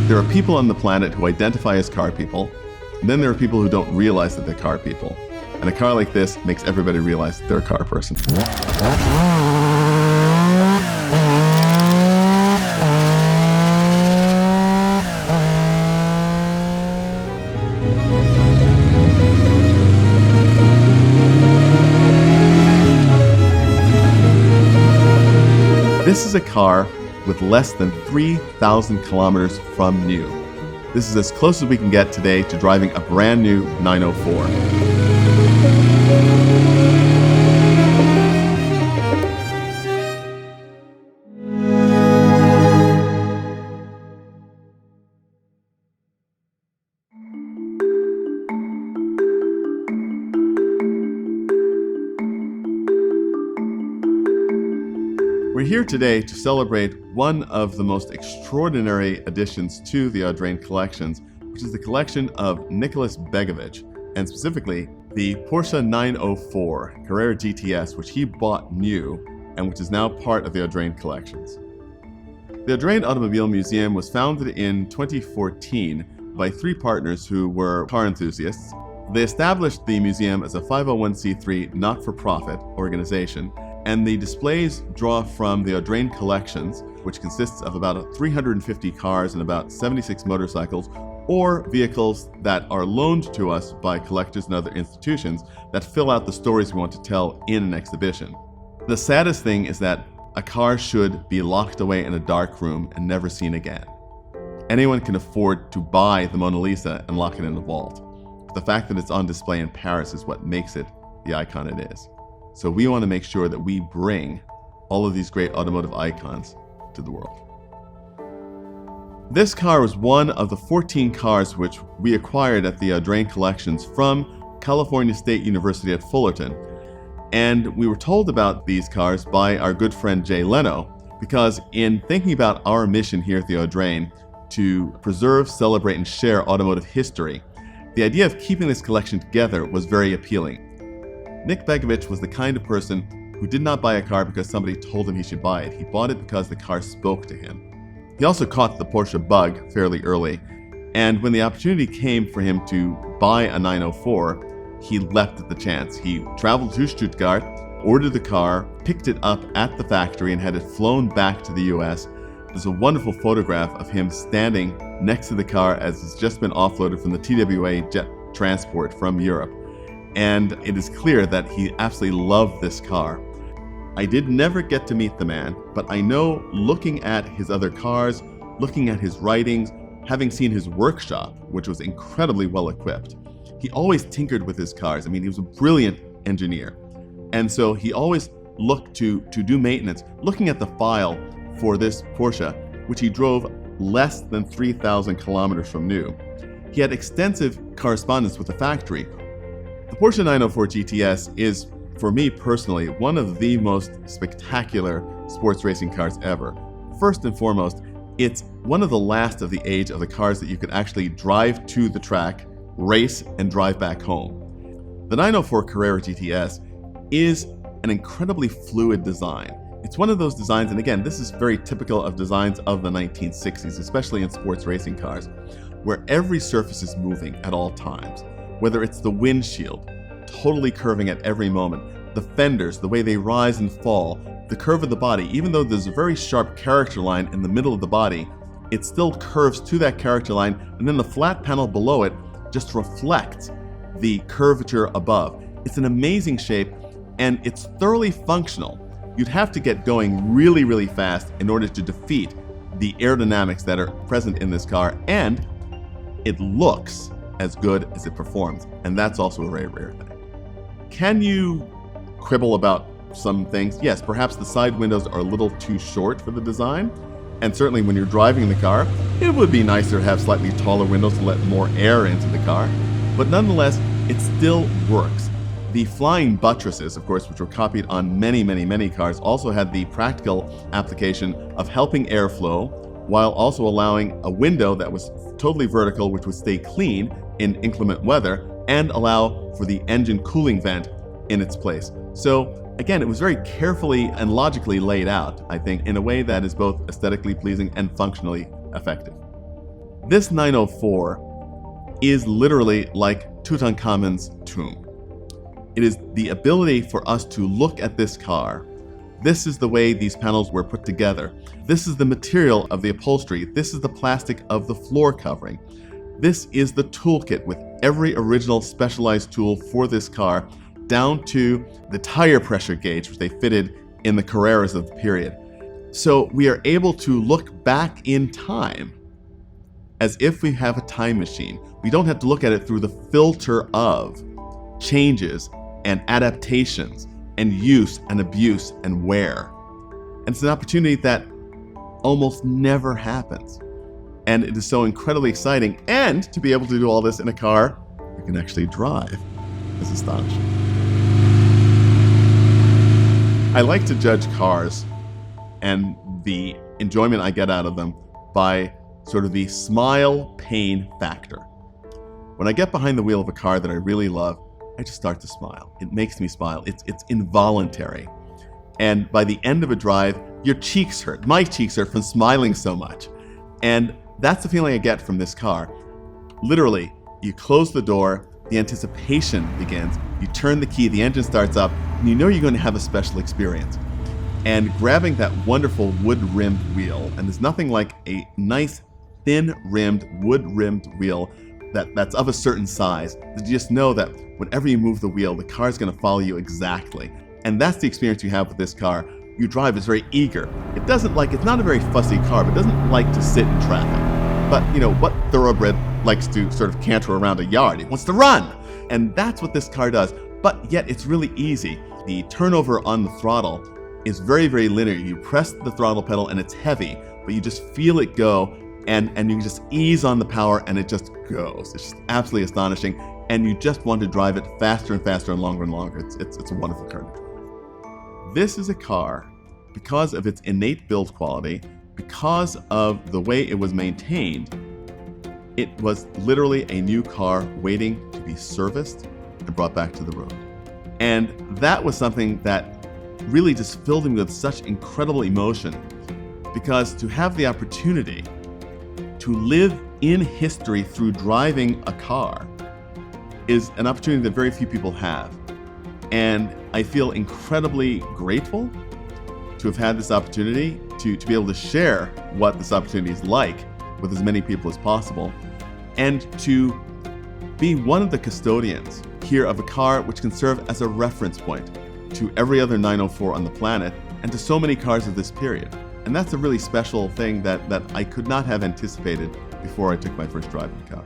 There are people on the planet who identify as car people, and then there are people who don't realize that they're car people. And a car like this makes everybody realize that they're a car person. This is a car with less than 3,000 kilometers from new. This is as close as we can get today to driving a brand new 904. We're here today to celebrate one of the most extraordinary additions to the Audrain collections, which is the collection of Nicholas Begovic, and specifically the Porsche 904 Carrera GTS, which he bought new and which is now part of the Audrain collections. The Audrain Automobile Museum was founded in 2014 by three partners who were car enthusiasts. They established the museum as a 501c3 not-for-profit organization, and the displays draw from the Audrain collections, which consists of about 350 cars and about 76 motorcycles, or vehicles that are loaned to us by collectors and other institutions that fill out the stories we want to tell in an exhibition. The saddest thing is that a car should be locked away in a dark room and never seen again. Anyone can afford to buy the Mona Lisa and lock it in a vault. But the fact that it's on display in Paris is what makes it the icon it is. So we want to make sure that we bring all of these great automotive icons to the world. This car was one of the 14 cars which we acquired at the Audrain collections from California State University at Fullerton. And we were told about these cars by our good friend Jay Leno, because in thinking about our mission here at the Audrain to preserve, celebrate, and share automotive history, the idea of keeping this collection together was very appealing. Nick Begovic was the kind of person who did not buy a car because somebody told him he should buy it. He bought it because the car spoke to him. He also caught the Porsche bug fairly early, and when the opportunity came for him to buy a 904, he leapt at the chance. He traveled to Stuttgart, ordered the car, picked it up at the factory, and had it flown back to the US. There's a wonderful photograph of him standing next to the car as it's just been offloaded from the TWA jet transport from Europe. And it is clear that he absolutely loved this car. I did never get to meet the man, but I know looking at his other cars, looking at his writings, having seen his workshop, which was incredibly well equipped, he always tinkered with his cars. I mean, he was a brilliant engineer. And so he always looked to do maintenance, looking at the file for this Porsche, which he drove less than 3,000 kilometers from new. He had extensive correspondence with the factory. The Porsche 904 GTS is, for me personally, one of the most spectacular sports racing cars ever. First and foremost, it's one of the last of the age of the cars that you could actually drive to the track, race, and drive back home. The 904 Carrera GTS is an incredibly fluid design. It's one of those designs, and again, this is very typical of designs of the 1960s, especially in sports racing cars, where every surface is moving at all times. Whether it's the windshield, totally curving at every moment, the fenders, the way they rise and fall, the curve of the body, even though there's a very sharp character line in the middle of the body, it still curves to that character line, and then the flat panel below it just reflects the curvature above. It's an amazing shape, and it's thoroughly functional. You'd have to get going really, really fast in order to defeat the aerodynamics that are present in this car, and it looks as good as it performs, and that's also a very rare thing. Can you quibble about some things? Yes, perhaps the side windows are a little too short for the design, and certainly when you're driving the car, it would be nicer to have slightly taller windows to let more air into the car, but nonetheless, it still works. The flying buttresses, of course, which were copied on many cars, also had the practical application of helping airflow while also allowing a window that was totally vertical, which would stay clean in inclement weather and allow for the engine cooling vent in its place. So again, it was very carefully and logically laid out, I think, in a way that is both aesthetically pleasing and functionally effective. This 904 is literally like Tutankhamun's tomb. It is the ability for us to look at this car. This is the way these panels were put together. This is the material of the upholstery. This is the plastic of the floor covering. This is the toolkit with every original specialized tool for this car, down to the tire pressure gauge, which they fitted in the Carreras of the period. So we are able to look back in time as if we have a time machine. We don't have to look at it through the filter of changes and adaptations and use and abuse and wear. And it's an opportunity that almost never happens. And it is so incredibly exciting. And to be able to do all this in a car you can actually drive is astonishing. I like to judge cars and the enjoyment I get out of them by sort of the smile pain factor. When I get behind the wheel of a car that I really love, I just start to smile. It makes me smile. It's involuntary. And by the end of a drive, your cheeks hurt. My cheeks hurt from smiling so much. And that's the feeling I get from this car. Literally, you close the door, the anticipation begins, you turn the key, the engine starts up, and you know you're going to have a special experience. And grabbing that wonderful wood-rimmed wheel, and there's nothing like a nice, thin-rimmed, wood-rimmed wheel that's of a certain size, that you just know that whenever you move the wheel, the car's going to follow you exactly. And that's the experience you have with this car. You drive is very eager. It's not a very fussy car, but it doesn't like to sit in traffic. But what thoroughbred likes to sort of canter around a yard? It wants to run. And that's what this car does. But yet it's really easy. The turnover on the throttle is very, very linear. You press the throttle pedal and it's heavy, but you just feel it go, and you can just ease on the power and it just goes. It's just absolutely astonishing. And you just want to drive it faster and faster and longer and longer. It's a wonderful car to drive. This is a car, because of its innate build quality, because of the way it was maintained, it was literally a new car waiting to be serviced and brought back to the road. And that was something that really just filled me with such incredible emotion, because to have the opportunity to live in history through driving a car is an opportunity that very few people have. And I feel incredibly grateful to have had this opportunity to be able to share what this opportunity is like with as many people as possible, and to be one of the custodians here of a car which can serve as a reference point to every other 904 on the planet and to so many cars of this period. And that's a really special thing that I could not have anticipated before I took my first drive in the car.